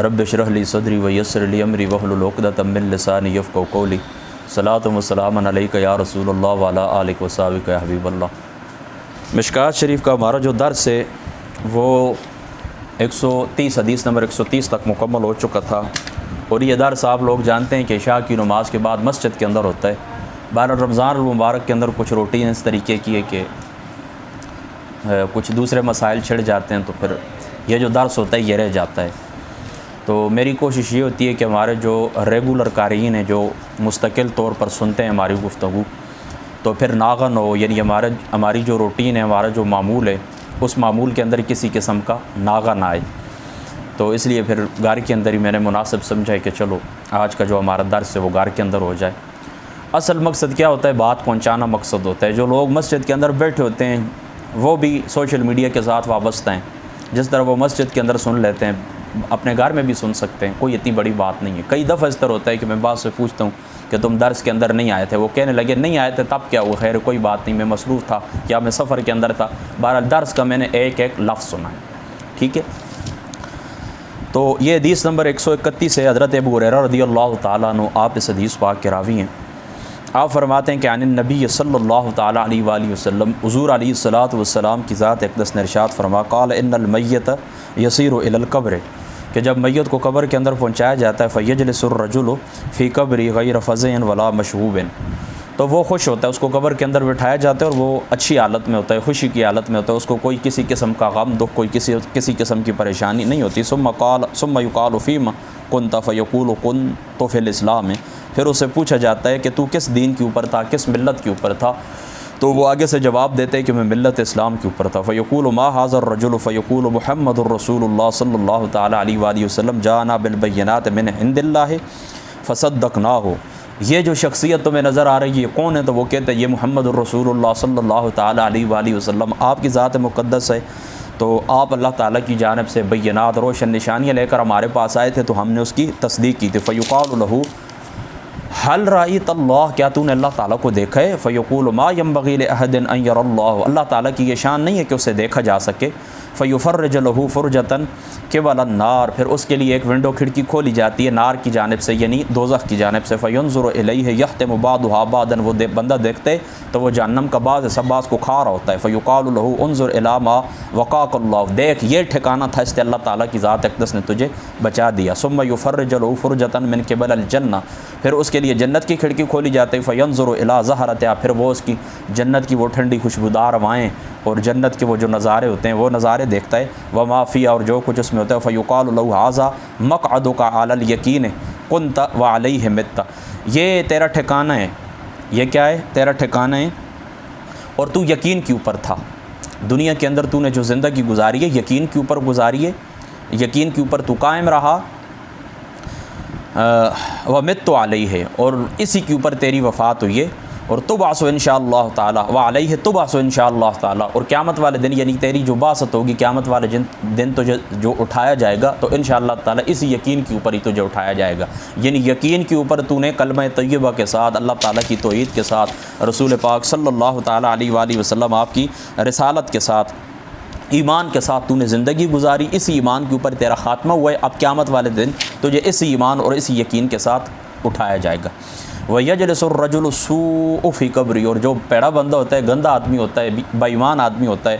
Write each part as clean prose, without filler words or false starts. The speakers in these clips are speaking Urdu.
رب اشرح لی صدری ویسر لی امری واحلل عقدۃ من لسانی یفقهوا قولی صلاۃ و سلام علیک یا رسول اللہ وعلی آلک وصحبک یا حبیب اللہ۔ مشکوٰۃ شریف کا ہمارا جو درس ہے وہ 130 حدیث نمبر 130 تک مکمل ہو چکا تھا، اور یہ درس آپ لوگ جانتے ہیں کہ عشاء کی نماز کے بعد مسجد کے اندر ہوتا ہے۔ بہر رمضان المبارک کے اندر کچھ روٹین اس طریقے کی ہے کہ کچھ دوسرے مسائل چھڑ جاتے ہیں، تو پھر یہ جو درس ہوتا ہے یہ رہ جاتا ہے۔ تو میری کوشش یہ ہوتی ہے کہ ہمارے جو ریگولر قارئین ہیں جو مستقل طور پر سنتے ہیں ہماری گفتگو، تو پھر ناغن ہو، یعنی ہماری جو روٹین ہے، ہمارا جو معمول ہے، اس معمول کے اندر کسی قسم کا ناغہ نہ آئے۔ تو اس لیے پھر گھر کے اندر ہی میں نے مناسب سمجھا ہے کہ چلو آج کا جو ہمارا درس ہے وہ گھر کے اندر ہو جائے۔ اصل مقصد کیا ہوتا ہے؟ بات پہنچانا مقصد ہوتا ہے۔ جو لوگ مسجد کے اندر بیٹھے ہوتے ہیں وہ بھی سوشل میڈیا کے ساتھ وابستہ ہیں، جس طرح وہ مسجد کے اندر سن لیتے ہیں اپنے گھر میں بھی سن سکتے ہیں، کوئی اتنی بڑی بات نہیں ہے۔ کئی دفعہ اس طرح ہوتا ہے کہ میں بعض سے پوچھتا ہوں کہ تم درس کے اندر نہیں آئے تھے، وہ کہنے لگے نہیں آئے تھے تب کیا ہوا، خیر کوئی بات نہیں، میں مصروف تھا یا میں سفر کے اندر تھا، بہرحال درس کا میں نے ایک ایک لفظ سنا ہے، ٹھیک ہے۔ تو یہ حدیث نمبر 131 ہے، حضرت ابو ہریرہ رضی اللہ تعالیٰ عنہ آپ اس حدیث پاک کے راوی ہیں۔ آپ فرماتے ہیں کہ عن النبی صلی اللہ تعالیٰ علیہ وآلہ وسلم، حضور علیہ الصلاۃ والسلام کی ذات اقدس نے ارشاد فرما، قال ان المیت یسیر الی القبر، کہ جب میت کو قبر کے اندر پہنچایا جاتا ہے، فیجلس الرجل فی قبری غیر فزع ولا مشہوب، تو وہ خوش ہوتا ہے، اس کو قبر کے اندر بٹھایا جاتا ہے اور وہ اچھی حالت میں ہوتا ہے، خوشی کی حالت میں ہوتا ہے، اس کو کوئی کسی قسم کا غم دکھ، کوئی کسی قسم کی پریشانی نہیں ہوتی۔ ثم یقال فیما کنت فیقول کنت فی الاسلام، پھر اسے پوچھا جاتا ہے کہ تو کس دین کے اوپر تھا، کس ملت کے اوپر تھا، تو وہ آگے سے جواب دیتے ہیں کہ میں ملت اسلام کے اوپر تھا۔ فیقول ما ھذا الرجل فیقول محمد الرسول اللہ صلی اللہ تعالیٰ علیہ وآلہ وسلم جاءنا بالبینات من عند اللہ فصدقناہ، یہ جو شخصیت تمہیں نظر آ رہی ہے کون ہے؟ تو وہ کہتے ہیں یہ محمد الرسول اللہ صلی اللہ تعالیٰ علیہ وآلہ وسلم، آپ کی ذات مقدس ہے، تو آپ اللہ تعالیٰ کی جانب سے بینات، روشن نشانیاں لے کر ہمارے پاس آئے تھے، تو ہم نے اس کی تصدیق کی تھی۔ فیقال لہ حل رأیت اللہ، کیا تو نے اللہ تعالیٰ کو دیکھا ہے؟ فیقول ما ینبغی لأحد ان یری اللہ، اللہ تعالیٰ کی یہ شان نہیں ہے کہ اسے دیکھا جا سکے۔ فیفرج لہ فرجۃ قبل النار، پھر اس کے لیے ایک ونڈو کھڑکی کھولی جاتی ہے نار کی جانب سے، یعنی دوزخ کی جانب سے۔ فینظر الیہ یحتم بعضھا بعضا، وہ بندہ دیکھتے تو وہ جہنم کا بعض حصہ بعض کو کھا رہا ہوتا ہے۔ فیقال لہ انظر الی ما وقاک اللہ، دیکھ یہ ٹھکانہ تھا، اس سے اللہ تعالیٰ کی ذات اقدس نے تجھے بچا دیا۔ ثم یفرج لہ فرجۃ من قبل الجنہ، پھر اس کے لیے جنت کی کھڑکی کھولی جاتی ہے۔ فینظر الی زہرتہا، پھر وہ اس کی جنت کی وہ ٹھنڈی خوشبودار ہوائیں اور جنت کے وہ جو نظارے ہوتے ہیں وہ نظارے دیکھتا ہے۔ وما فیہا، اور جو کچھ اس میں ہوتا ہے۔ فیقال لہ ھذا مقعدک علی الیقین کنت وعلیہ مت، یہ تیرا ٹھکانہ ہے، یہ کیا ہے؟ تیرا ٹھکانہ ہے اور تو یقین کے اوپر تھا، دنیا کے اندر تو نے جو زندگی گزاری ہے یقین کے اوپر گزاری ہے، یقین کے اوپر تو قائم رہا، ومت علیہ، اور اسی کے اوپر تیری وفات ہوئی ہے، اور تبعث انشاءاللہ تعالیٰ وعلیہ تبعث انشاءاللہ تعالیٰ، اور قیامت والے دن یعنی تیری جو بعثت ہوگی قیامت والے دن تجھے جو اٹھایا جائے گا تو انشاءاللہ تعالیٰ اسی یقین کے اوپر ہی تجھے اٹھایا جائے گا، یعنی یقین کے اوپر تو نے کلمہ طیبہ کے ساتھ، اللہ تعالیٰ کی توحید کے ساتھ، رسول پاک صلی اللہ تعالیٰ علیہ وآلہ وسلم آپ کی رسالت کے ساتھ، ایمان کے ساتھ تو نے زندگی گزاری، اسی ایمان کے اوپر تیرا خاتمہ ہوا ہے، اب قیامت والے دن تجھے اسی ایمان اور اسی یقین کے ساتھ اٹھایا جائے گا۔ وَيَجْلِسُ الرَّجُلُ السُّوءُ فِي قَبْرِهِ، اور جو پیڑا بندہ ہوتا ہے، گندا آدمی ہوتا ہے، بے ایمان آدمی ہوتا ہے،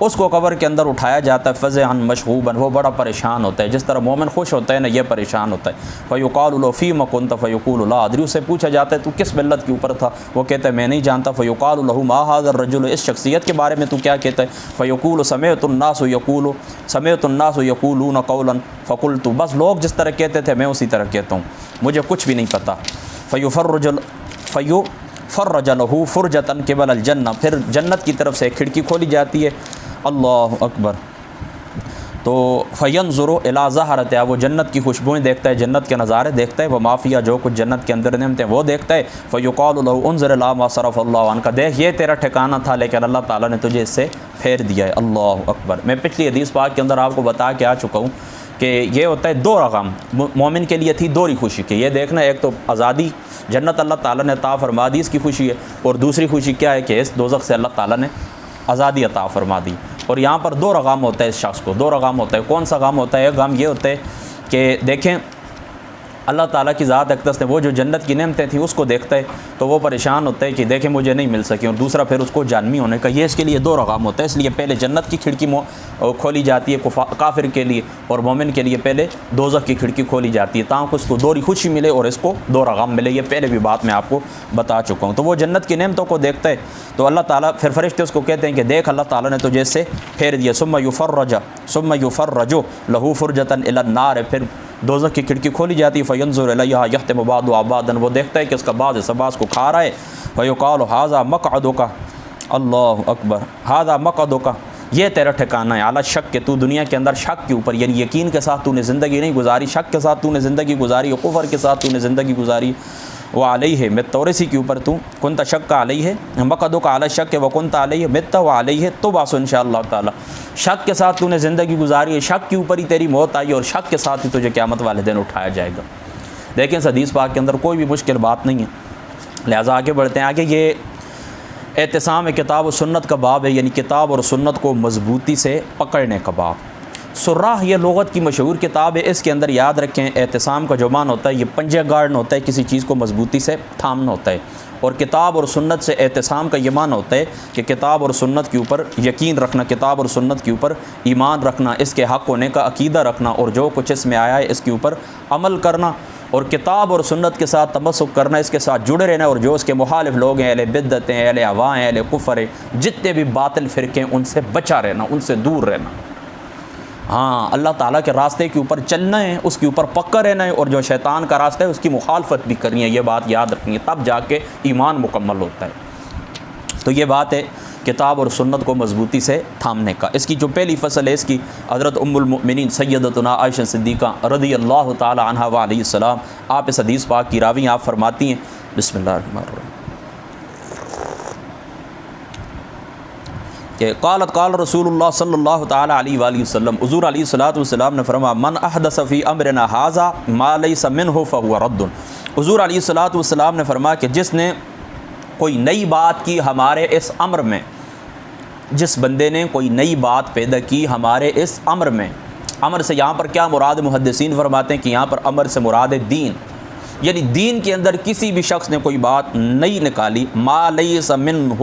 اس کو قبر کے اندر اٹھایا جاتا ہے، فَزِعًا مَشْغُوبًا، وہ بڑا پریشان ہوتا ہے، جس طرح مومن خوش ہوتا ہے نا یہ پریشان ہوتا ہے۔ فَيُقَالُ لَهُ فِيمَ كُنتَ فَيَقُولُ لَا أَدْرِي، اس سے پوچھا جاتا ہے تو کس ملت کے اوپر تھا؟ وہ کہتا ہے میں نہیں جانتا۔ فَيُقَالُ لَهُ مَا هَذَا الرَّجُلُ، اس شخصیت کے بارے میں تو کیا کہتا ہے؟ فَيَقُولُ سَمِعْتُ النَّاسُ يَقُولُونَ قَوْلًا فَقُلْتُ، بس لوگ جس طرح کہتے تھے میں اسی طرح کہتا ہوں، مجھے کچھ بھی نہیں پتہ۔ فیفرج لہ فرجۃ قبل الجنہ، پھر جنت کی طرف سے ایک کھڑکی کھولی جاتی ہے، اللہ اکبر، تو فینظر الی زہرتہا، وہ جنت کی خوشبوئیں دیکھتا ہے، جنت کے نظارے دیکھتا ہے، وما فیہا، جو کچھ جنت کے اندر نعمتیں وہ دیکھتا ہے۔ فیقال لہ انظر الی ما صرف اللہ عنک، دیکھ یہ تیرا ٹھکانہ تھا لیکن اللہ تعالیٰ نے تجھے اس سے پھیر دیا ہے، اللہ اکبر۔ میں پچھلی حدیث پاک کے اندر آپ کو بتا کے آ چکا ہوں کہ یہ ہوتا ہے دو رقم، مومن کے لیے تھی دوہری خوشی کی، یہ دیکھنا ایک تو آزادی جنت اللہ تعالیٰ نے عطا فرما دی، اس کی خوشی ہے، اور دوسری خوشی کیا ہے کہ اس دوزخ سے اللہ تعالیٰ نے آزادی عطا فرما دی۔ اور یہاں پر دو غم ہوتا ہے اس شخص کو، دو غم ہوتا ہے۔ کون سا غم ہوتا ہے؟ ایک غم یہ ہوتا ہے کہ دیکھیں اللہ تعالیٰ کی ذات اقدس نے وہ جو جنت کی نعمتیں تھیں اس کو دیکھتا ہے تو وہ پریشان ہوتا ہے کہ دیکھیں مجھے نہیں مل سکی، اور دوسرا پھر اس کو جہنمی ہونے کا، یہ اس کے لیے دو رقم ہوتا ہے۔ اس لیے پہلے جنت کی کھڑکی کھولی جاتی ہے کافر کے لیے، اور مومن کے لیے پہلے دوزخ کی کھڑکی کھولی جاتی ہے تاکہ اس کو دوہری خوشی ملے اور اس کو دو رقم ملے۔ یہ پہلے بھی بات میں آپ کو بتا چکا ہوں۔ تو وہ جنت کی نعمتوں کو دیکھتا ہے تو اللہ تعالیٰ، پھر فرشتے اس کو کہتے ہیں کہ دیکھ اللہ تعالیٰ نے تجھے اس سے پھیر دیا، ثم یفرج لہ فرجۃ الی النار، پھر دوزخ کی کھڑکی کھولی جاتی ہے، فینظر الیہا یحتم بعضها بعضا، وہ دیکھتا ہے کہ اس کا بعض حصہ بعض کو کھا رہا ہے، فیقال ھذا مقعدک، اللہ اکبر، ھذا مقعدک، یہ تیرا ٹھکانہ ہے، علی شک، کہ تو دنیا کے اندر شک کے اوپر، یعنی یقین کے ساتھ تو نے زندگی نہیں گزاری، شک کے ساتھ تو نے زندگی گزاری، کفر کے ساتھ تو نے زندگی گزاری، وعلیہ متورثی کے اوپر تو کنت شک علیہ مقعدک علی شک وکنت علیہ مت وعلیہ تبعث ان شاء اللہ تعالیٰ، شک کے ساتھ تو نے زندگی گزاری ہے، شک کے اوپر ہی تیری موت آئی اور شک کے ساتھ ہی تجھے قیامت والے دن اٹھایا جائے گا۔ دیکھیں اس حدیث پاک کے اندر کوئی بھی مشکل بات نہیں ہے، لہٰذا آگے بڑھتے ہیں۔ آگے یہ اعتصام کتاب و سنت کا باب ہے، یعنی کتاب اور سنت کو مضبوطی سے پکڑنے کا باب۔ سراح یہ لغت کی مشہور کتاب ہے، اس کے اندر یاد رکھیں اعتصام کا جو معنی ہوتا ہے یہ پنجہ گاڑنا ہوتا ہے، کسی چیز کو مضبوطی سے تھامنا ہوتا ہے، اور کتاب اور سنت سے اعتصام کا یہ معنی ہوتا ہے کہ کتاب اور سنت کے اوپر یقین رکھنا، کتاب اور سنت کے اوپر ایمان رکھنا، اس کے حق ہونے کا عقیدہ رکھنا، اور جو کچھ اس میں آیا ہے اس کے اوپر عمل کرنا، اور کتاب اور سنت کے ساتھ تمسک کرنا، اس کے ساتھ جڑے رہنا، اور جو اس کے مخالف لوگ ہیں، اہل بدعت ہیں، اہل اہواء ہیں، اہل کفر ہیں، جتنے بھی باطل فرقے ہیں ان سے بچا رہنا، ان سے دور رہنا۔ ہاں، اللہ تعالیٰ کے راستے کے اوپر چلنا ہے، اس کے اوپر پکا رہنا ہے، اور جو شیطان کا راستہ ہے اس کی مخالفت بھی کرنی ہے، یہ بات یاد رکھنی ہے، تب جا کے ایمان مکمل ہوتا ہے۔ تو یہ بات ہے کتاب اور سنت کو مضبوطی سے تھامنے کا۔ اس کی جو پہلی فصل ہے اس کی حضرت ام المؤمنین سیدتنا عائشہ صدیقہ رضی اللہ تعالی عنہا وعلیہ السلام، آپ اس حدیث پاک کی راوی، آپ فرماتی ہیں، بسم اللہ الرحمن الرحیم، کہ قالت قال رسول اللہ صلی اللہ تعالی علیہ وآلہ وسلم، حضور علیہ الصلوۃ والسلام نے فرمایا، من احدث فی امرنا ھذا ما لیس منہ فہو رد۔ حضور علیہ الصلوۃ والسلام نے فرمایا کہ جس نے کوئی نئی بات کی ہمارے اس امر میں، جس بندے نے کوئی نئی بات پیدا کی ہمارے اس امر میں، امر سے یہاں پر کیا مراد، محدثین فرماتے ہیں کہ یہاں پر امر سے مراد ہے دین، یعنی دین کے اندر کسی بھی شخص نے کوئی بات نئی نکالی، ما لیس منہ،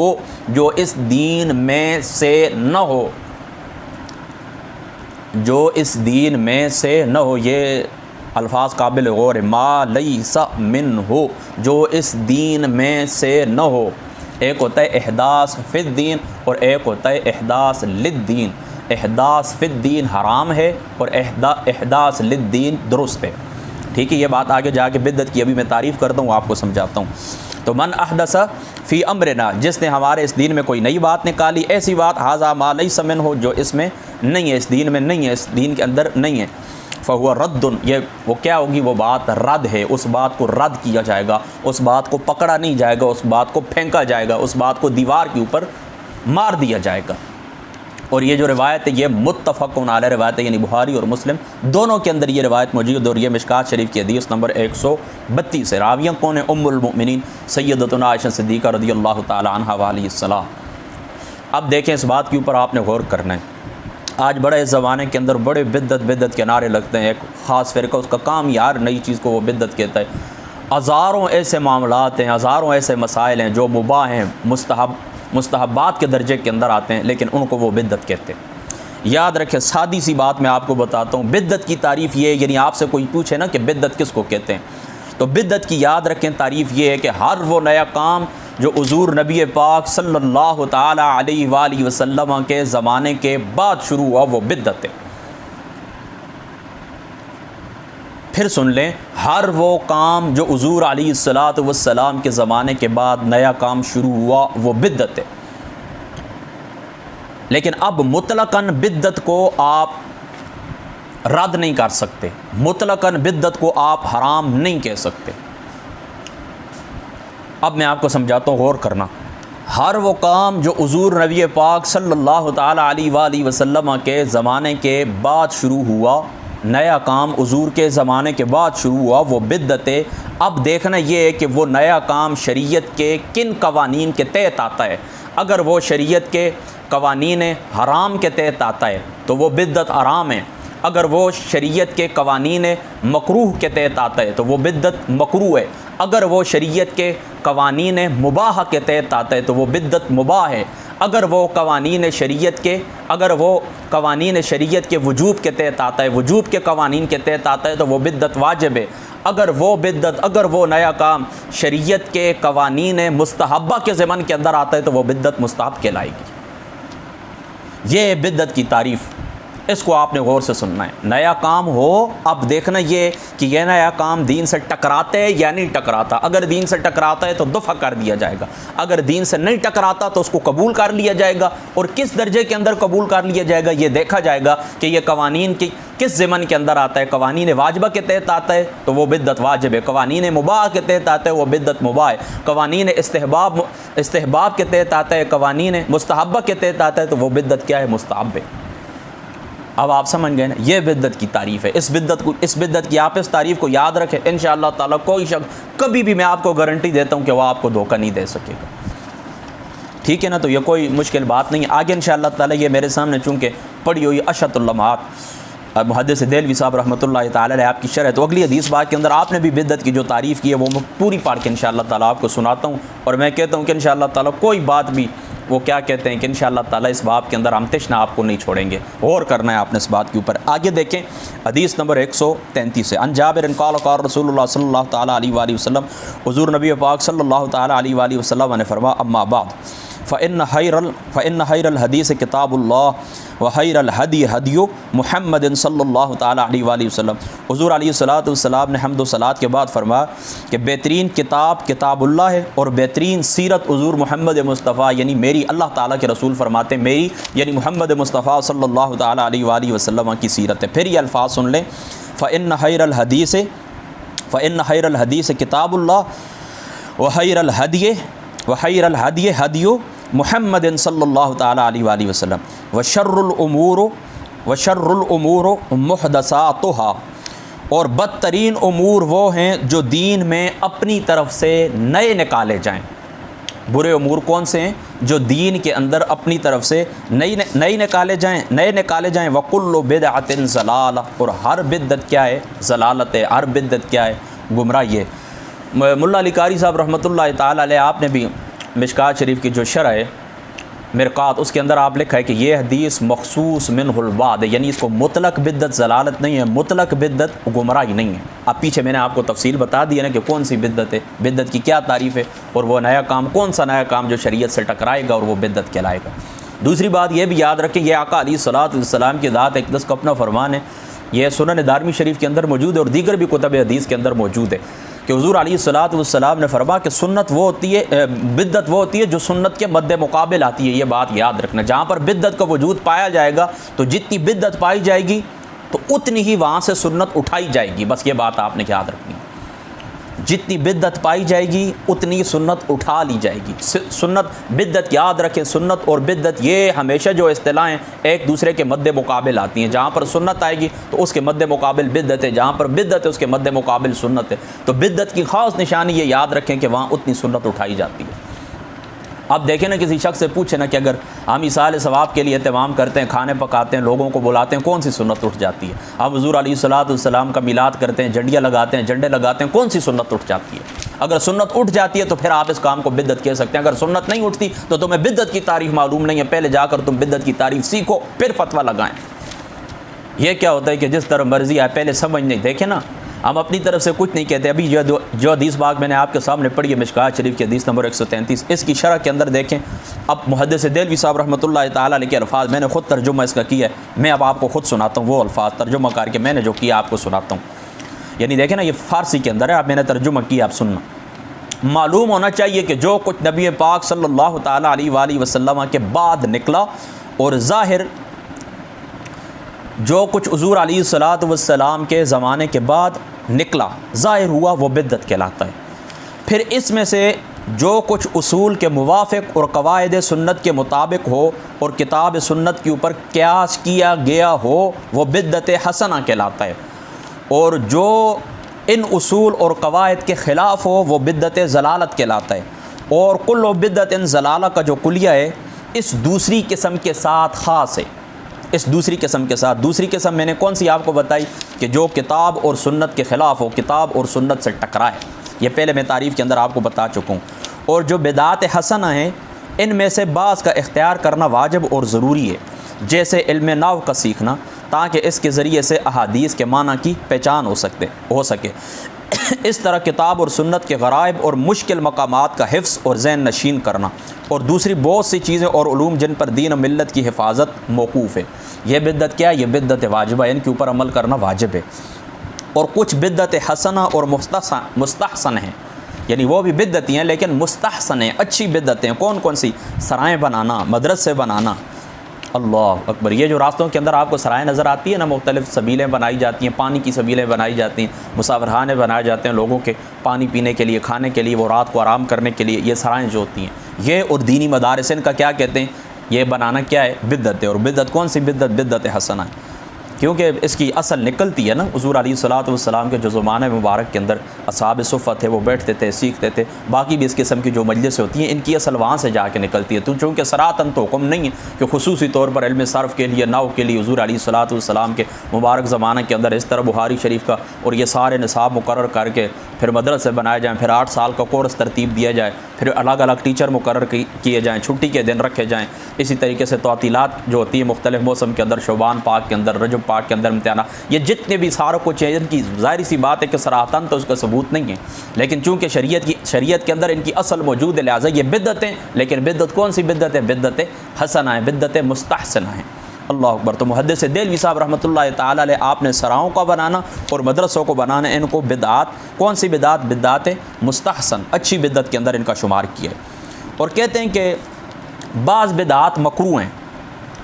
جو اس دین میں سے نہ ہو، جو اس دین میں سے نہ ہو، یہ الفاظ قابل غور ہے، ما لیس منہ، جو اس دین میں سے نہ ہو۔ ایک ہوتا ہے احداث فی الدین اور ایک ہوتا ہے احداث للدین۔ احداث فی الدین حرام ہے اور احداث للدین درست ہے، ٹھیک ہے۔ یہ بات آگے جا کے بدعت کی ابھی میں تعریف کرتا ہوں، آپ کو سمجھاتا ہوں۔ تو من احدث فی امرنا، جس نے ہمارے اس دین میں کوئی نئی بات نکالی، ایسی بات ھذا ما لیس منہ، جو اس میں نہیں ہے، اس دین میں نہیں ہے، اس دین کے اندر نہیں ہے، فہو رد، یہ وہ کیا ہوگی، وہ بات رد ہے، اس بات کو رد کیا جائے گا، اس بات کو پکڑا نہیں جائے گا، اس بات کو پھینکا جائے گا، اس بات کو دیوار کے اوپر مار دیا جائے گا۔ اور یہ جو روایت ہے یہ متفق علیہ روایت ہے، یعنی بخاری اور مسلم دونوں کے اندر یہ روایت موجود ہے، اور یہ مشکات شریف کی حدیث نمبر 132 ہے۔ راویہ کون ہے، ام المؤمنین سیدتنا عائشہ صدیقہ رضی اللہ تعالی عنہا وعلیہ السلام۔ اب دیکھیں اس بات کے اوپر آپ نے غور کرنا ہے، آج بڑے اس زمانے کے اندر بڑے بدعت کے نعرے لگتے ہیں، ایک خاص فرقہ اس کا کام یار نئی چیز کو وہ بدعت کہتا ہے۔ ہزاروں ایسے معاملات ہیں، ہزاروں ایسے مسائل ہیں جو مباح ہیں، مستحبات کے درجے کے اندر آتے ہیں، لیکن ان کو وہ بدعت کہتے ہیں۔ یاد رکھیں، سادی سی بات میں آپ کو بتاتا ہوں، بدعت کی تعریف یہ ہے، یعنی آپ سے کوئی پوچھے نا کہ بدعت کس کو کہتے ہیں، تو بدعت کی یاد رکھیں تعریف یہ ہے کہ ہر وہ نیا کام جو حضور نبی پاک صلی اللہ تعالی علیہ وآلہ وسلم کے زمانے کے بعد شروع ہوا وہ بدعت ہے۔ پھر سن لیں، ہر وہ کام جو حضور علیہ الصلوۃ والسلام کے زمانے کے بعد نیا کام شروع ہوا وہ بدعت ہے۔ لیکن اب مطلقاً بدعت کو آپ رد نہیں کر سکتے، مطلقاً بدعت کو آپ حرام نہیں کہہ سکتے۔ اب میں آپ کو سمجھاتا ہوں، غور کرنا، ہر وہ کام جو حضور نبی پاک صلی اللہ تعالی علیہ وآلہ وسلم کے زمانے کے بعد شروع ہوا، نیا کام حضور کے زمانے کے بعد شروع ہوا وہ بدعت ہے۔ اب دیکھنا یہ ہے کہ وہ نیا کام شریعت کے کن قوانین کے تحت آتا ہے۔ اگر وہ شریعت کے قوانین حرام کے تحت آتا ہے تو وہ بدعت حرام ہے، اگر وہ شریعت کے قوانین مکروہ کے تحت آتا ہے تو وہ بدعت مکروہ ہے، اگر وہ شریعت کے قوانین مباح کے تحت آتا ہے تو وہ بدعت مباح ہے، اگر وہ قوانین شریعت کے وجوب کے تحت آتا ہے، وجوب کے قوانین کے تحت آتا ہے تو وہ بدعت واجب ہے، اگر وہ نیا کام شریعت کے قوانین مستحبہ کے ضمن کے اندر آتا ہے تو وہ بدعت مستحب کہلائے گی۔ یہ بدعت کی تعریف، اس کو آپ نے غور سے سننا ہے۔ نیا کام ہو، اب دیکھنا یہ کہ یہ نیا کام دین سے ٹکراتا ہے یا نہیں ٹکراتا، اگر دین سے ٹکراتا ہے تو دفع کر دیا جائے گا، اگر دین سے نہیں ٹکراتا تو اس کو قبول کر لیا جائے گا، اور کس درجے کے اندر قبول کر لیا جائے گا یہ دیکھا جائے گا کہ یہ قوانین کی کس ضمن کے اندر آتا ہے۔ قوانین واجبہ کے تحت آتا ہے تو وہ بدعت واجب ہے، قوانین مباح کے تحت آتا ہے وہ بدعت مباح ہے، قوانین استحباب کے تحت آتا ہے، قوانین مستحبہ کے تحت آتا ہے تو وہ بدعت کیا ہے؟ مستحب ہے۔ اب آپ سمجھ گئے نا، یہ بدعت کی تعریف ہے۔ اس بدعت کی آپ اس تعریف کو یاد رکھیں، انشاءاللہ تعالیٰ کوئی شخص کبھی بھی، میں آپ کو گارنٹی دیتا ہوں کہ وہ آپ کو دھوکہ نہیں دے سکے گا، ٹھیک ہے نا؟ تو یہ کوئی مشکل بات نہیں ہے۔ آگے انشاءاللہ تعالیٰ یہ میرے سامنے چونکہ پڑھی ہوئی اشہۃ اللمحات محدث دہلوی صاحب رحمۃ اللہ تعالیٰ علیہ آپ کی شرح، تو اگلی حدیث بات کے اندر آپ نے بھی بدعت کی جو تعریف کی ہے وہ میں پوری پڑھ کے انشاءاللہ تعالیٰ آپ کو سناتا ہوں، اور میں کہتا ہوں کہ انشاءاللہ تعالیٰ کوئی بات بھی وہ کیا کہتے ہیں کہ انشاءاللہ تعالیٰ اس باب کے اندر ہم تشنا آپ کو نہیں چھوڑیں گے، غور کرنا ہے آپ نے اس بات کے اوپر۔ آگے دیکھیں حدیث نمبر 133 ہے، ان جابر قال قال رسول اللہ صلی اللہ تعالیٰ علیہ وآلہ وسلم، حضور نبی پاک صلی اللہ تعالیٰ علیہ وآلہ وسلم نے فرمایا اما بعد فإن خیر الحدیث کتاب اللہ وخیر الہدی ہدی محمد صلی اللہ تعالیٰ علیہ وآلہ وسلم۔ حضور علیہ الصلوۃ والسلام نے حمد و صلوات کے بعد فرمایا کہ بہترین کتاب اللہ ہے، اور بہترین سیرت حضور محمد مصطفیٰ یعنی میری، اللہ تعالیٰ کے رسول فرماتے ہیں میری یعنی محمد مصطفیٰ صلی اللہ تعالیٰ علیہ وآلہ وسلم کی سیرت ہے۔ پھر یہ الفاظ سن لیں، فإن خیر الحدیث کتاب اللہ وخیر الہدی ہدی محمد صلی اللہ تعالیٰ علیہ وآلہ وسلم وشر الامور محدثاتها، اور بدترین امور وہ ہیں جو دین میں اپنی طرف سے نئے نکالے جائیں۔ برے امور کون سے ہیں؟ جو دین کے اندر اپنی طرف سے نئے نکالے جائیں۔ وکل بدعۃ ضلالہ، اور ہر بدعت کیا ہے؟ ضلالت ہے، ہر بدعت کیا ہے؟ گمراہی ہے۔ ملا علی قاری صاحب رحمۃ اللہ تعالیٰ علیہ آپ نے بھی مشکات شریف کی جو شرح ہے مرقات، اس کے اندر آپ لکھا ہے کہ یہ حدیث مخصوص منہ البعض ہے، یعنی اس کو مطلق بدعت ضلالت نہیں ہے، مطلق بدعت گمراہی نہیں ہے۔ اب پیچھے میں نے آپ کو تفصیل بتا دی ہے نا کہ کون سی بدعت ہے، بدعت کی کیا تعریف ہے، اور وہ نیا کام کون سا نیا کام جو شریعت سے ٹکرائے گا اور وہ بدعت کہلائے گا۔ دوسری بات یہ بھی یاد رکھیں، یہ آقا علیہ الصلوۃ والسلام کی ذات اقدس کا اپنا فرمان ہے، یہ سنن دارمی شریف کے اندر موجود ہے اور دیگر بھی کتب حدیث کے اندر موجود ہے کہ حضور علیہ الصلوۃ والسلام نے فرمایا کہ سنت وہ ہوتی ہے، بدعت وہ ہوتی ہے جو سنت کے مد مقابل آتی ہے۔ یہ بات یاد رکھنا، جہاں پر بدعت کا وجود پایا جائے گا تو جتنی بدعت پائی جائے گی تو اتنی ہی وہاں سے سنت اٹھائی جائے گی، بس یہ بات آپ نے یاد رکھنی ہے۔ جتنی بدعت پائی جائے گی اتنی سنت اٹھا لی جائے گی۔ سنت بدعت یاد رکھیں، سنت اور بدعت یہ ہمیشہ جو اصطلاحیں ایک دوسرے کے مد مقابل آتی ہیں، جہاں پر سنت آئے گی تو اس کے مد مقابل بدعت ہے، جہاں پر بدعت ہے اس کے مد مقابل سنت ہے۔ تو بدعت کی خاص نشانی یہ یاد رکھیں کہ وہاں اتنی سنت اٹھائی جاتی ہے۔ اب دیکھیں نا، کسی شخص سے پوچھیں نا کہ اگر ہم ایصال ثواب کے لیے اہتمام کرتے ہیں، کھانے پکاتے ہیں، لوگوں کو بلاتے ہیں، کون سی سنت اٹھ جاتی ہے؟ اب حضور علیہ الصلوۃ والسلام کا میلاد کرتے ہیں، جھنڈیاں لگاتے ہیں، جھنڈے لگاتے ہیں، کون سی سنت اٹھ جاتی ہے؟ اگر سنت اٹھ جاتی ہے تو پھر آپ اس کام کو بدعت کہہ سکتے ہیں، اگر سنت نہیں اٹھتی تو تمہیں بدعت کی تعریف معلوم نہیں ہے، پہلے جا کر تم بدعت کی تعریف سیکھو پھر فتویٰ لگائیں۔ یہ کیا ہوتا ہے کہ جس طرح مرضی آئے پہلے سمجھ نہیں، دیکھیں نا ہم اپنی طرف سے کچھ نہیں کہتے۔ ابھی جو حدیث باغ میں نے آپ کے سامنے پڑھی ہے مشکات شریف کی حدیث نمبر 133، اس کی شرح کے اندر دیکھیں، اب محدث دہلوی صاحب رحمۃ اللہ تعالیٰ علیہ کے الفاظ میں نے خود ترجمہ اس کا کیا ہے، میں اب آپ کو خود سناتا ہوں وہ الفاظ ترجمہ کر کے میں نے جو کیا آپ کو سناتا ہوں۔ یعنی دیکھیں نا یہ فارسی کے اندر ہے، اب میں نے ترجمہ کیا، آپ سننا۔ معلوم ہونا چاہیے کہ جو کچھ نبی پاک صلی اللہ تعالیٰ علیہ وآلہ وسلم کے بعد نکلا اور ظاہر جو کچھ حضور علیہ الصلوۃ والسلام کے زمانے کے بعد نکلا ظاہر ہوا وہ بدعت کہلاتا ہے۔ پھر اس میں سے جو کچھ اصول کے موافق اور قواعد سنت کے مطابق ہو اور کتاب سنت کے اوپر قیاس کیا گیا ہو وہ بدعت حسنہ کہلاتا ہے، اور جو ان اصول اور قواعد کے خلاف ہو وہ بدعت ضلالت کہلاتا ہے۔ اور کل بدعت ضلالہ کا جو کلیہ ہے اس دوسری قسم کے ساتھ خاص ہے، اس دوسری قسم کے ساتھ۔ دوسری قسم میں نے کون سی آپ کو بتائی کہ جو کتاب اور سنت کے خلاف ہو، کتاب اور سنت سے ٹکرائے، یہ پہلے میں تعریف کے اندر آپ کو بتا چکا ہوں۔ اور جو بدعات حسنہ ہیں ان میں سے بعض کا اختیار کرنا واجب اور ضروری ہے، جیسے علم نحو کا سیکھنا، تاکہ اس کے ذریعے سے احادیث کے معنی کی پہچان ہو سکے۔ اس طرح کتاب اور سنت کے غرائب اور مشکل مقامات کا حفظ اور ذہن نشین کرنا، اور دوسری بہت سی چیزیں اور علوم جن پر دین و ملت کی حفاظت موقوف ہے۔ یہ بدعت کیا ہے؟ یہ بدعت واجبہ، ان کے اوپر عمل کرنا واجب ہے۔ اور کچھ بدعت حسنہ اور مستحسن ہیں، یعنی وہ بھی بدعتی ہیں لیکن مستحسن ہیں، اچھی بدعتیں۔ کون کون سی؟ سرائیں بنانا، مدرسے بنانا، اللہ اکبر۔ یہ جو راستوں کے اندر آپ کو سرائیں نظر آتی ہیں نا، مختلف سبیلیں بنائی جاتی ہیں، پانی کی سبیلیں بنائی جاتی ہیں، مسافرخانے بنائے جاتے ہیں لوگوں کے پانی پینے کے لیے، کھانے کے لیے، وہ رات کو آرام کرنے کے لیے، یہ سرائیں جو ہوتی ہیں یہ، اور دینی مدارس ان کا کیا کہتے ہیں؟ یہ بنانا کیا ہے؟ بدعت ہے۔ اور بدعت کون سی بدعت؟ بدعت حسنہ ہے، کیونکہ اس کی اصل نکلتی ہے نا حضور علیہ الصلوۃ والسلام کے جو زمانے مبارک کے اندر اصحاب صفہ تھے، وہ بیٹھتے تھے، سیکھتے تھے، باقی بھی اس قسم کی جو مجلسیں ہوتی ہیں ان کی اصل وہاں سے جا کے نکلتی ہے۔ تو چونکہ صراحتاً تو حکم نہیں ہے کہ خصوصی طور پر علم صرف کے لیے، نحو کے لیے حضور علیہ الصلوۃ والسلام کے مبارک زمانے کے اندر اس طرح بخاری شریف کا اور یہ سارے نصاب مقرر کر کے پھر مدرسے بنائے جائیں، پھر 8 سال کا کورس ترتیب دیا جائے، پھر الگ الگ ٹیچر مقرر کیے جائیں، چھٹی کے دن رکھے جائیں، اسی طریقے سے تعطیلات جو ہوتی ہیں مختلف موسم کے اندر، شعبان پاک کے اندر، رجب پاک کے اندر امتحانات، یہ جتنے بھی سارا کچھ ہے ان کی ظاہری سی بات ہے کہ صراحتاً تو اس کا ثبوت نہیں ہے، لیکن چونکہ شریعت کے اندر ان کی اصل موجود ہے، لہٰذا یہ بدعت ہیں۔ لیکن بدعت کون سی بدعت ہے؟ بدعت حسنہ ہے، بدعت مستحسنہ ہیں۔ اللہ اکبر۔ تو محدث دہلوی صاحب رحمۃ اللہ تعالیٰ علیہ آپ نے سراؤں کا بنانا اور مدرسوں کو بنانا، ان کو بدعات، کون سی بدعات؟ بدعات مستحسن، اچھی بدعت کے اندر ان کا شمار کیا ہے۔ اور کہتے ہیں کہ بعض بدعات مکروہ ہیں،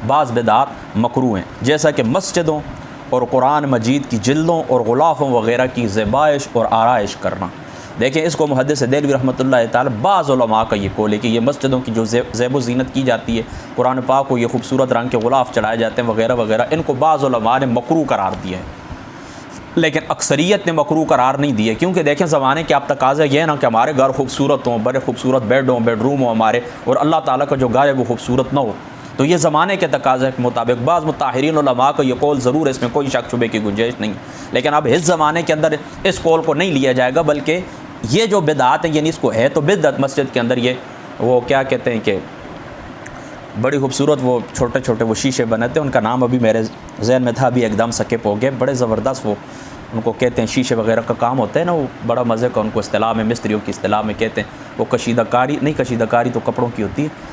بعض بدعات مکروہ ہیں، جیسا کہ مسجدوں اور قرآن مجید کی جلدوں اور غلافوں وغیرہ کی ذبائش اور آرائش کرنا۔ دیکھیں اس کو محدث دہلوی رحمۃ اللہ تعالیٰ، بعض علماء کا یہ قول ہے کہ یہ مسجدوں کی جو زیب و زینت کی جاتی ہے، قرآن پاک کو یہ خوبصورت رنگ کے غلاف چڑھائے جاتے ہیں وغیرہ وغیرہ، ان کو بعض علماء نے مکروہ قرار دیا ہے، لیکن اکثریت نے مکروہ قرار نہیں دیا، کیونکہ دیکھیں زمانے کے آپ تقاضا یہ ہے نا کہ ہمارے گھر خوبصورت ہوں، بڑے خوبصورت بیڈ روم ہوں ہمارے، اور اللہ تعالیٰ کا جو گھر ہے وہ خوبصورت نہ ہو۔ تو یہ زمانے کے تقاضے کے مطابق بعض مطہرین علماء کا یہ قول ضرور ہے، اس میں کوئی شک شبے کی گنجائش نہیں، لیکن اب اس زمانے کے اندر اس قول کو نہیں لیا جائے گا، بلکہ یہ جو بدعات ہیں یعنی اس کو ہے تو بدعت مسجد کے اندر یہ وہ کیا کہتے ہیں کہ بڑی خوبصورت وہ چھوٹے چھوٹے وہ شیشے بنے تھے، ان کا نام ابھی میرے ذہن میں تھا، ابھی ایک دم سکپ ہو گئے، بڑے زبردست وہ ان کو کہتے ہیں شیشے وغیرہ کا کام ہوتا ہے نا، وہ بڑا مزے کا ان کو اصطلاح میں، مستریوں کی اصطلاح میں کہتے ہیں، وہ کشیدہ کاری تو کپڑوں کی ہوتی ہے۔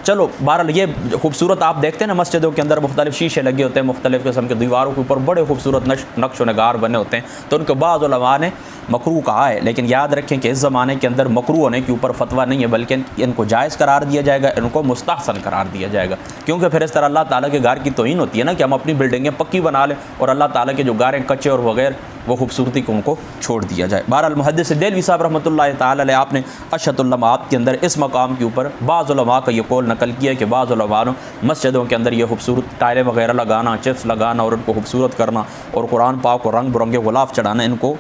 چلو بہرحال یہ خوبصورت آپ دیکھتے ہیں نا مسجدوں کے اندر مختلف شیشے لگے ہوتے ہیں، مختلف قسم کے دیواروں کے اوپر بڑے خوبصورت نقش و نگار بنے ہوتے ہیں، تو ان کے بعض علماء نے مکروہ کہا ہے، لیکن یاد رکھیں کہ اس زمانے کے اندر مکروہ ہونے کے اوپر فتویٰ نہیں ہے، بلکہ ان کو جائز قرار دیا جائے گا، ان کو مستحسن قرار دیا جائے گا، کیونکہ پھر اس طرح اللہ تعالیٰ کے گھر کی توہین ہوتی ہے نا کہ ہم اپنی بلڈنگیں پکی بنا لیں اور اللہ تعالیٰ کے جو گھر ہیں کچے اور وغیرہ وہ خوبصورتی کو ان کو چھوڑ دیا جائے۔ بہرحال محدث دہلوی صاحب رحمۃ اللہ تعالیٰ علیہ آپ نے اشہۃ اللمعات کے اندر اس مقام کے اوپر بعض علماء کا یہ قول نقل کیا کہ بعض علماء نے مسجدوں کے اندر یہ خوبصورت ٹائلیں وغیرہ لگانا، چپس لگانا اور ان کو خوبصورت کرنا اور قرآن پاک کو رنگ برنگے غلاف چڑھانا، ان کو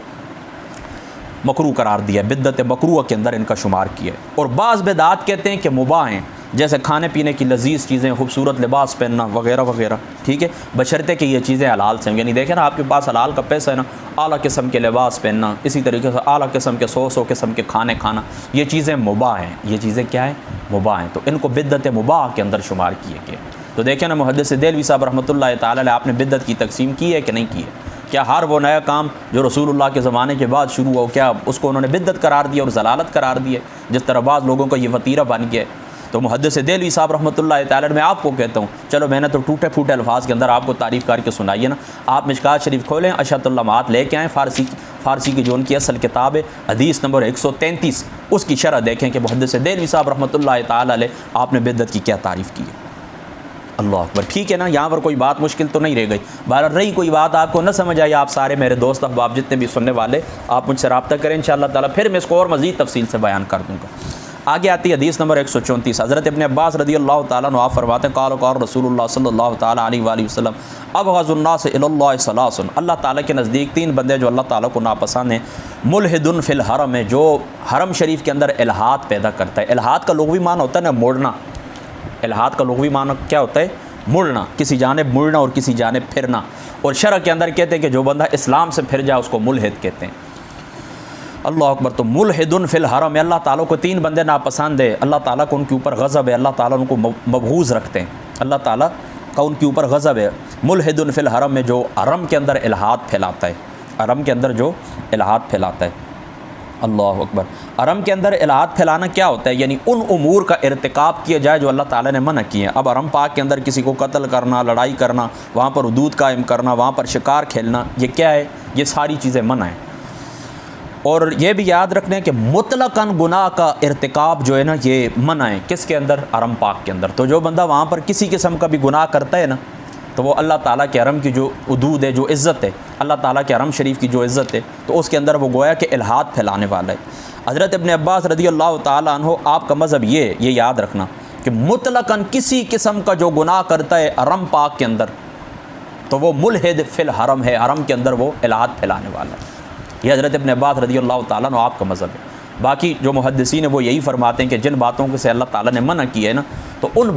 مکروہ قرار دیا، بدعت مکروہ کے اندر ان کا شمار کیا ہے۔ اور بعض بدعات کہتے ہیں کہ مباح ہیں، جیسے کھانے پینے کی لذیذ چیزیں، خوبصورت لباس پہننا وغیرہ وغیرہ، ٹھیک ہے، بشرطے کہ یہ چیزیں حلال سے ہوں، یعنی دیکھیں نا آپ کے پاس حلال کا پیسہ ہے نا، اعلیٰ قسم کے لباس پہننا، اسی طریقے سے اعلیٰ قسم کے 100 قسم کے کھانے کھانا، یہ چیزیں مباح ہیں، یہ چیزیں کیا ہیں؟ مباح ہیں، تو ان کو بدعت مباح کے اندر شمار کیے گئے۔ تو دیکھیں نا محدث دہلوی صاحب رحمۃ اللہ تعالیٰ علیہ آپ نے بدعت کی تقسیم کی ہے کہ نہیں کی ہے؟ کیا ہر وہ نیا کام جو رسول اللہ کے زمانے کے بعد شروع ہو کیا اس کو انہوں نے بدعت قرار دیا اور ضلالت قرار دی ہے، جس طرح بعض لوگوں کا یہ وتیرہ بن گیا ہے؟ تو محدث دہلوی صاحب رحمۃ اللہ تعالیٰ میں آپ کو کہتا ہوں، چلو میں نے تو ٹوٹے پھوٹے الفاظ کے اندر آپ کو تعریف کر کے سنائیے نا، آپ مشکات شریف کھولیں، اشہۃ اللمعات لے کے آئیں، فارسی کی جو ان کی اصل کتاب ہے حدیث نمبر 133، اس کی شرح دیکھیں کہ محدث دہلوی صاحب رحمۃ اللہ تعالیٰ علیہ آپ نے بدعت کی کیا تعریف کی ہے۔ اللہ اکبر، ٹھیک ہے نا، یہاں پر کوئی بات مشکل تو نہیں رہ گئی۔ بہرحال رہی کوئی بات آپ کو نہ سمجھ آئی، آپ سارے میرے دوست احباب جتنے بھی سننے والے، آپ مجھ سے رابطہ کریں انشاءاللہ تعالیٰ، پھر میں اس کو اور مزید تفصیل سے بیان کر دوں گا۔ آگے آتی ہے حدیث نمبر 134، حضرت ابن عباس رضی اللہ تعالیٰ عنہ آپ فرماتے ہیں، قال رسول اللہ صلی اللہ تعالیٰ علیہ وآلہ وسلم، ابغض الناس الی اللہ ثلاث، اللہ تعالیٰ کے نزدیک 3 بندے جو اللہ تعالیٰ کو ناپسند ہیں، ملحد فی الحرم ہے، جو حرم شریف کے اندر الحاد پیدا کرتا ہے۔ الحاد کا لغوی معنی ہوتا ہے نا موڑنا، الحاد کا لغوی معنی کیا ہوتا ہے؟ مڑنا، کسی جانب مڑنا اور کسی جانب پھرنا، اور شرع کے اندر کہتے ہیں کہ جو بندہ اسلام سے پھر جائے اس کو ملحد کہتے ہیں۔ اللہ اکبر۔ تو ملحد فی الحرم، اللہ تعالیٰ کو 3 بندے ناپسند ہے، اللہ تعالیٰ کو ان کے اوپر غضب ہے، اللہ تعالیٰ ان کو مبغوض رکھتے ہیں، اللہ تعالیٰ کا ان کے اوپر غضب ہے۔ ملحد فی الحرم میں جو حرم کے اندر الحاد پھیلاتا ہے، حرم کے اندر جو الحاد پھیلاتا ہے۔ اللہ اکبر۔ حرم کے اندر الحاد پھیلانا کیا ہوتا ہے؟ یعنی ان امور کا ارتکاب کیا جائے جو اللہ تعالیٰ نے منع کیے ہیں۔ اب حرم پاک کے اندر کسی کو قتل کرنا، لڑائی کرنا، وہاں پر حدود قائم کرنا، وہاں پر شکار کھیلنا، یہ کیا ہے؟ یہ ساری چیزیں منع ہیں۔ اور یہ بھی یاد رکھنے کہ مطلقاً گناہ کا ارتکاب جو ہے نا یہ منع ہے، کس کے اندر؟ حرم پاک کے اندر۔ تو جو بندہ وہاں پر کسی قسم کا بھی گناہ کرتا ہے نا، تو وہ اللہ تعالیٰ کے حرم کی جو حدود ہے، جو عزت ہے، اللہ تعالیٰ کے حرم شریف کی جو عزت ہے، تو اس کے اندر وہ گویا کہ الحاد پھیلانے والا ہے۔ حضرت ابن عباس رضی اللہ تعالیٰ عنہ، آپ کا مذہب یہ یاد رکھنا کہ مطلقاً کسی قسم کا جو گناہ کرتا ہے حرم پاک کے اندر تو وہ ملحد فی الحرم ہے، حرم کے اندر وہ الحاد پھیلانے والا ہے۔ یہ حضرت ابن عباس رضی اللہ تعالیٰ عنہ آپ کا مذہب ہے۔ باقی جو محدثین ہیں وہ یہی فرماتے ہیں کہ جن باتوں سے اللہ تعالیٰ نے منع کیا ہے نا، تو ان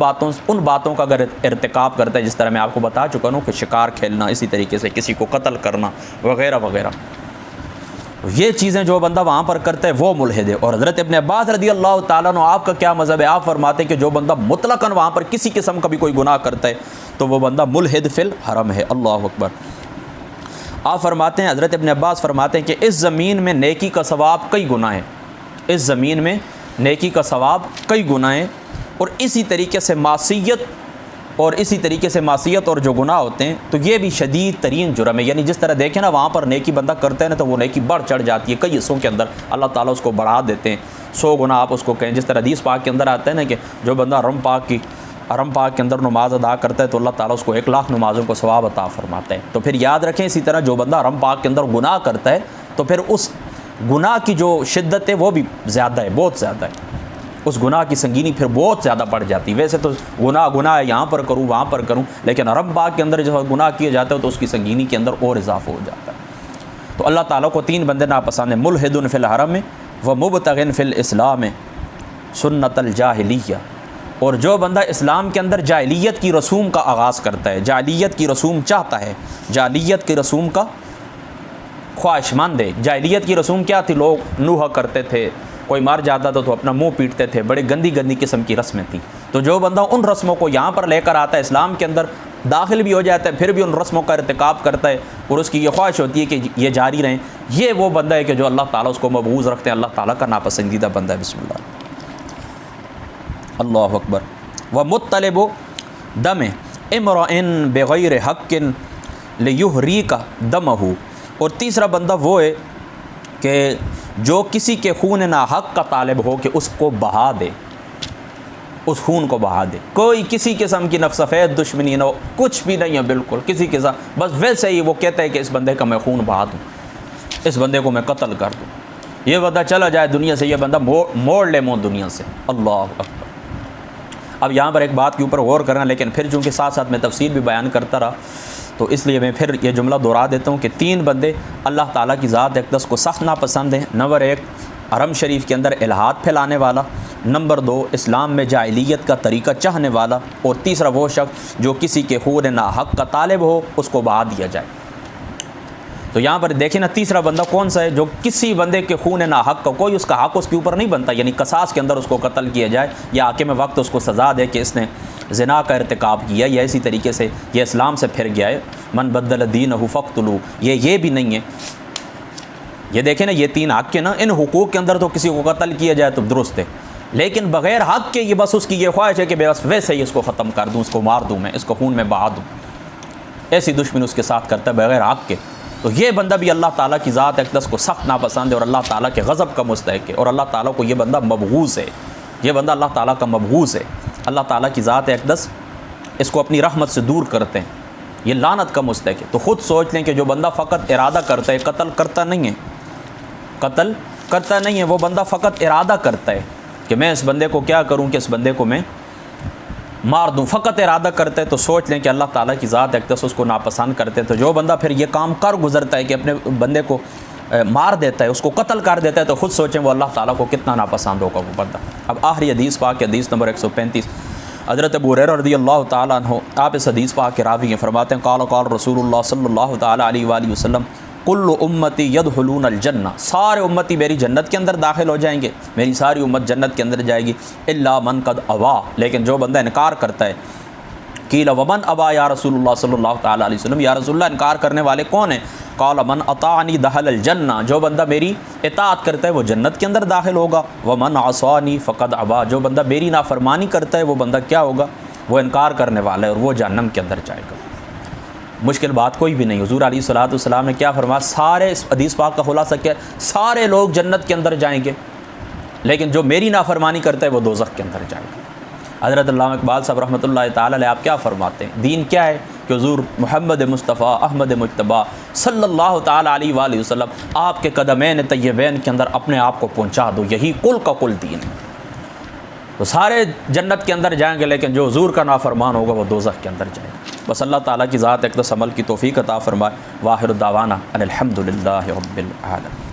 باتوں کا اگر ارتکاب کرتا ہے، جس طرح میں آپ کو بتا چکا ہوں کہ شکار کھیلنا، اسی طریقے سے کسی کو قتل کرنا وغیرہ وغیرہ، یہ چیزیں جو بندہ وہاں پر کرتا ہے وہ ملحد ہے۔ اور حضرت ابن عباس رضی اللہ تعالیٰ عنہ آپ کا کیا مذہب ہے؟ آپ فرماتے ہیں کہ جو بندہ مطلقاً وہاں پر کسی قسم کا بھی کوئی گناہ کرتا ہے تو وہ بندہ ملحد فی الحرم ہے۔ اللہ اکبر۔ آپ فرماتے ہیں، حضرت ابن عباس فرماتے ہیں کہ اس زمین میں نیکی کا ثواب کئی گنا ہے، اس زمین میں نیکی کا ثواب کئی گنا ہے، اور اسی طریقے سے معصیت اور جو گناہ ہوتے ہیں تو یہ بھی شدید ترین جرم ہے۔ یعنی جس طرح دیکھیں نا وہاں پر نیکی بندہ کرتا ہے نا تو وہ نیکی بڑھ چڑھ جاتی ہے، کئی حصوں کے اندر اللہ تعالیٰ اس کو بڑھا دیتے ہیں، 100 گنا آپ اس کو کہیں۔ جس طرح حدیث پاک کے اندر آتا ہے نا کہ جو بندہ حرم پاک کے اندر نماز ادا کرتا ہے تو اللہ تعالیٰ اس کو 1,00,000 نمازوں کو ثواب عطا فرماتا ہے۔ تو پھر یاد رکھیں، اسی طرح جو بندہ حرم پاک کے اندر گناہ کرتا ہے تو پھر اس گناہ کی جو شدت ہے وہ بھی زیادہ ہے، بہت زیادہ ہے، اس گناہ کی سنگینی پھر بہت زیادہ بڑھ جاتی ہے۔ ویسے تو گناہ ہے، یہاں پر کروں وہاں پر کروں، لیکن حرم پاک کے اندر جب گناہ کیا جاتا ہے تو اس کی سنگینی کے اندر اور اضافہ ہو جاتا ہے۔ تو اللہ تعالیٰ کو 3 بندے ناپسند ہیں، ملحد فی الحرم و مبتغ فی الاسلام سنت الجاہلیہ۔ اور جو بندہ اسلام کے اندر جاہلیت کی رسوم کا آغاز کرتا ہے، جاہلیت کی رسوم چاہتا ہے، جاہلیت کی رسوم کا خواہش مند ہے۔ جاہلیت کی رسوم کیا تھی؟ لوگ نوحہ کرتے تھے، کوئی مر جاتا تھا تو اپنا منہ پیٹتے تھے، بڑے گندی قسم کی رسمیں تھیں۔ تو جو بندہ ان رسموں کو یہاں پر لے کر آتا ہے، اسلام کے اندر داخل بھی ہو جاتا ہے، پھر بھی ان رسموں کا ارتکاب کرتا ہے اور اس کی یہ خواہش ہوتی ہے کہ یہ جاری رہیں، یہ وہ بندہ ہے کہ جو اللہ تعالیٰ اس کو مبغوض رکھتے ہیں، اللہ تعالیٰ کا ناپسندیدہ بندہ ہے۔ بسم اللہ، اللہ اکبر۔ ومطلب دم امرئ بغیر حق لیحریق دمہ۔ اور تیسرا بندہ وہ ہے کہ جو کسی کے خون ناحق کا طالب ہو کہ اس کو بہا دے، اس خون کو بہا دے۔ کوئی کسی قسم کی نفس سفید دشمنی نہ ہو، کچھ بھی نہیں ہے، بالکل کسی کے ساتھ، بس ویسے ہی وہ کہتا ہے کہ اس بندے کا میں خون بہا دوں، اس بندے کو میں قتل کر دوں، یہ بندہ چلا جائے دنیا سے، یہ بندہ موڑ لے منہ دنیا سے۔ اللہ اکبر۔ اب یہاں پر ایک بات کے اوپر غور کرنا، لیکن پھر چونکہ ساتھ ساتھ میں تفصیل بھی بیان کرتا رہا تو اس لیے میں پھر یہ جملہ دہرا دیتا ہوں کہ 3 بندے اللہ تعالیٰ کی ذات اقدس کو سخت ناپسند ہیں۔ نمبر 1 حرم شریف کے اندر الحاد پھیلانے والا، نمبر 2 اسلام میں جاہلیت کا طریقہ چاہنے والا، اور تیسرا وہ شخص جو کسی کے خون ناحق کا طالب ہو اس کو بہا دیا جائے۔ تو یہاں پر دیکھیں نا تیسرا بندہ کون سا ہے؟ جو کسی بندے کے خون ناحق کا کوئی اس کا حق اس کے اوپر نہیں بنتا، یعنی قصاص کے اندر اس کو قتل کیا جائے یا حاکم وقت اس کو سزا دے کہ اس نے زنا کا ارتکاب کیا یا اسی طریقے سے یہ اسلام سے پھر گیا ہے، من بدل دینہ فاقتلوہ، یہ بھی نہیں ہے۔ یہ دیکھیں نا، یہ 3 حق کے نا، ان حقوق کے اندر تو کسی کو قتل کیا جائے تو درست ہے، لیکن بغیر حق کے یہ بس اس کی یہ خواہش ہے کہ بس ویسے ہی اس کو ختم کر دوں، اس کو مار دوں، میں اس کو خون میں بہا دوں، ایسی دشمنی اس کے ساتھ کرتا ہے بغیر حق کے۔ تو یہ بندہ بھی اللہ تعالیٰ کی ذات اقدس کو سخت ناپسند ہے اور اللہ تعالیٰ کے غضب کا مستحق ہے، اور اللہ تعالیٰ کو یہ بندہ مبغوض ہے، یہ بندہ اللہ تعالیٰ کا مبغوض ہے۔ اللہ تعالیٰ کی ذات اقدس اس کو اپنی رحمت سے دور کرتے ہیں، یہ لعنت کا مستحق ہے۔ تو خود سوچ لیں کہ جو بندہ فقط ارادہ کرتا ہے، قتل کرتا نہیں ہے، قتل کرتا نہیں ہے، وہ بندہ فقط ارادہ کرتا ہے کہ میں اس بندے کو کیا کروں کہ اس بندے کو میں مار دوں، فقط ارادہ کرتے ہیں، تو سوچ لیں کہ اللہ تعالیٰ کی ذات اقدس اس کو ناپسند کرتے ہیں۔ تو جو بندہ پھر یہ کام کر گزرتا ہے کہ اپنے بندے کو مار دیتا ہے، اس کو قتل کر دیتا ہے، تو خود سوچیں وہ اللہ تعالیٰ کو کتنا ناپسند ہوگا وہ بندہ۔ اب آخری حدیث پاک حدیث نمبر 135، حضرت ابو ہریرہ رضی اللہ تعالیٰ عنہ آپ اس حدیث پاک کے راوی ہیں، فرماتے ہیں قال رسول اللہ صلی اللہ تعالیٰ علیہ وآلہ وسلم کل امتی یدخلون الجنہ، سارے امتی میری جنت کے اندر داخل ہو جائیں گے، میری ساری امت جنت کے اندر جائے گی، الا من قد ابا، لیکن جو بندہ انکار کرتا ہے۔ قیل ومن ابا یا رسول اللہ صلی اللہ تعالیٰ علیہ وسلم، یا رسول اللہ انکار کرنے والے کون ہیں؟ قال من اطاعنی دخل الجنہ، جو بندہ میری اطاعت کرتا ہے وہ جنت کے اندر داخل ہوگا، ومن عصانی فقد ابا، جو بندہ میری نافرمانی کرتا ہے وہ بندہ کیا ہوگا؟ وہ انکار کرنے والا ہے اور وہ جہنم کے اندر جائے گا۔ مشکل بات کوئی بھی نہیں، حضور علیہ الصلوۃ والسلام نے کیا فرمایا؟ سارے، اس حدیث پاک کا خلاصہ کیا ہے؟ سارے لوگ جنت کے اندر جائیں گے، لیکن جو میری نافرمانی کرتا ہے وہ دوزخ کے اندر جائے گا۔ حضرت علامہ اقبال صاحب رحمۃ اللہ تعالیٰ علیہ آپ کیا فرماتے ہیں؟ دین کیا ہے کہ حضور محمد مصطفیٰ احمد مجتبیٰ صلی اللہ تعالیٰ علیہ وآلہ وسلم آپ کے قدمین طیبین کے اندر اپنے آپ کو پہنچا دو، یہی کل کا کل دین ہے۔ تو سارے جنت کے اندر جائیں گے، لیکن جو حضور کا نافرمان ہوگا وہ دوزخ کے اندر جائے گا۔ بس اللہ تعالیٰ کی ذات اقدس عمل کی توفیق عطا فرمائے۔ واخر دعوانا ان الحمد للہ رب العالمین۔